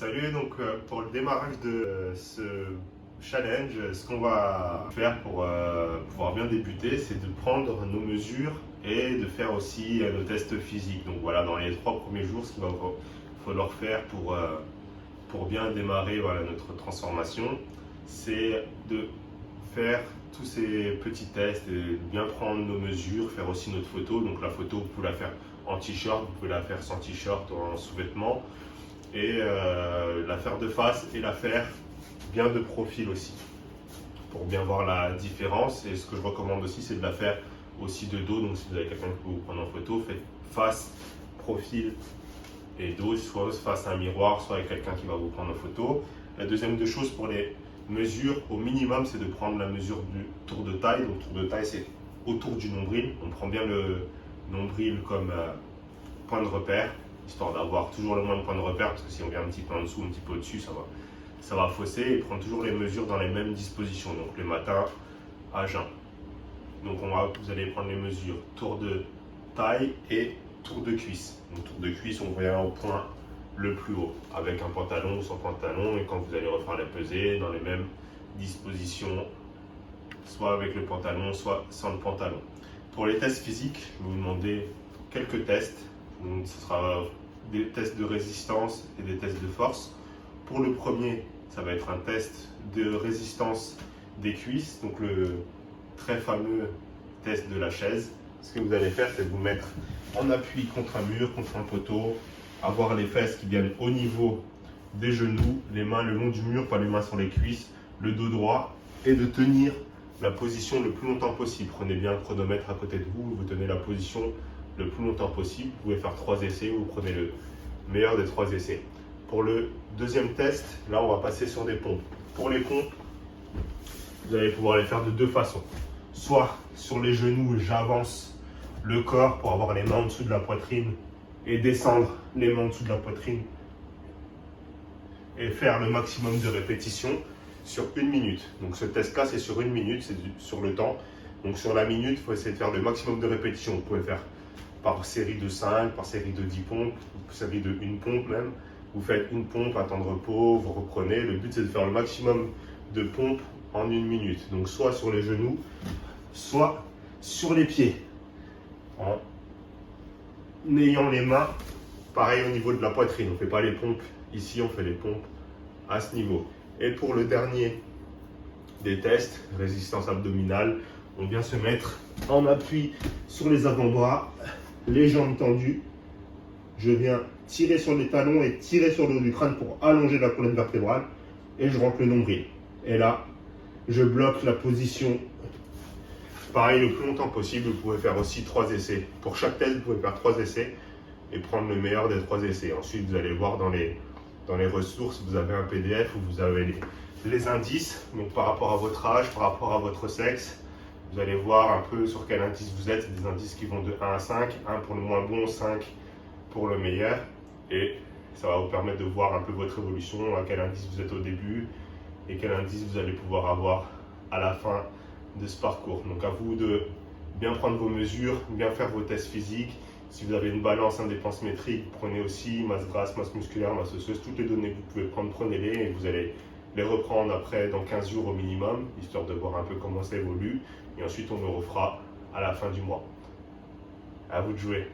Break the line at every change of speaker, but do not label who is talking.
Salut, donc pour le démarrage de ce challenge, ce qu'on va faire pour pouvoir bien débuter, c'est de prendre nos mesures et de faire aussi nos tests physiques. Donc voilà, dans les 3 premiers jours, ce qu'il va falloir faire pour bien démarrer notre transformation, c'est de faire tous ces petits tests et de bien prendre nos mesures, faire aussi notre photo. Donc la photo, vous pouvez la faire en t-shirt, vous pouvez la faire sans t-shirt, en sous-vêtements, et la faire de face et la faire bien de profil aussi, pour bien voir la différence. Et ce que je recommande aussi, c'est de la faire aussi de dos. Donc si vous avez quelqu'un qui peut vous prendre en photo, faites face, profil et dos, soit face à un miroir, soit avec quelqu'un qui va vous prendre en photo. La deuxième des choses pour les mesures, au minimum, c'est de prendre la mesure du tour de taille. Donc tour de taille, c'est autour du nombril. On prend bien le nombril comme point de repère, histoire d'avoir toujours le moins de points de repère, parce que si on vient un petit peu en dessous, un petit peu au-dessus, ça va fausser. Et prendre toujours les mesures dans les mêmes dispositions, donc le matin à jeun. Donc vous allez prendre les mesures tour de taille et tour de cuisse. Donc tour de cuisse, on vient au point le plus haut, avec un pantalon ou sans pantalon, et quand vous allez refaire la pesée, dans les mêmes dispositions, soit avec le pantalon, soit sans le pantalon. Pour les tests physiques, je vais vous demander quelques tests. Donc, ce sera des tests de résistance et des tests de force. Pour le premier, ça va être un test de résistance des cuisses, donc le très fameux test de la chaise. Ce que vous allez faire, c'est vous mettre en appui contre un mur, contre un poteau, avoir les fesses qui viennent au niveau des genoux, les mains le long du mur, pas les mains sur les cuisses, le dos droit, et de tenir la position le plus longtemps possible. Prenez bien le chronomètre à côté de vous, vous tenez la position le plus longtemps possible. Vous pouvez faire 3 essais, vous prenez le meilleur des 3 essais. Pour le deuxième test, là on va passer sur des pompes. Pour les pompes, vous allez pouvoir les faire de 2 façons. Soit sur les genoux, j'avance le corps pour avoir les mains en dessous de la poitrine et descendre les mains en dessous de la poitrine et faire le maximum de répétitions sur 1 minute. Donc ce test-là, c'est sur 1 minute, c'est sur le temps. Donc sur la minute, il faut essayer de faire le maximum de répétitions. Vous pouvez faire par série de 5, par série de 10 pompes, série de 1 pompe même. Vous faites une pompe, un temps de repos, vous reprenez. Le but, c'est de faire le maximum de pompes en 1 minute. Donc soit sur les genoux, soit sur les pieds. En ayant les mains, pareil au niveau de la poitrine. On ne fait pas les pompes ici, on fait les pompes à ce niveau. Et pour le dernier des tests, résistance abdominale, on vient se mettre en appui sur les avant-bras, les jambes tendues. Je viens tirer sur les talons et tirer sur le haut du crâne pour allonger la colonne vertébrale. Et je rentre le nombril. Et là, je bloque la position. Pareil, le plus longtemps possible. Vous pouvez faire aussi 3 essais. Pour chaque test, vous pouvez faire 3 essais et prendre le meilleur des 3 essais. Ensuite, vous allez voir dans les ressources, vous avez un PDF où vous avez les indices. Donc par rapport à votre âge, par rapport à votre sexe, vous allez voir un peu sur quel indice vous êtes. C'est des indices qui vont de 1 à 5. 1 pour le moins bon, 5 pour le meilleur. Et ça va vous permettre de voir un peu votre évolution, à quel indice vous êtes au début et quel indice vous allez pouvoir avoir à la fin de ce parcours. Donc à vous de bien prendre vos mesures, bien faire vos tests physiques. Si vous avez une balance, un dépense métrique, prenez aussi masse grasse, masse musculaire, masse osseuse, toutes les données que vous pouvez prendre, prenez-les et vous allez les reprendre après dans 15 jours au minimum, histoire de voir un peu comment ça évolue. Et ensuite, on le refera à la fin du mois. À vous de jouer.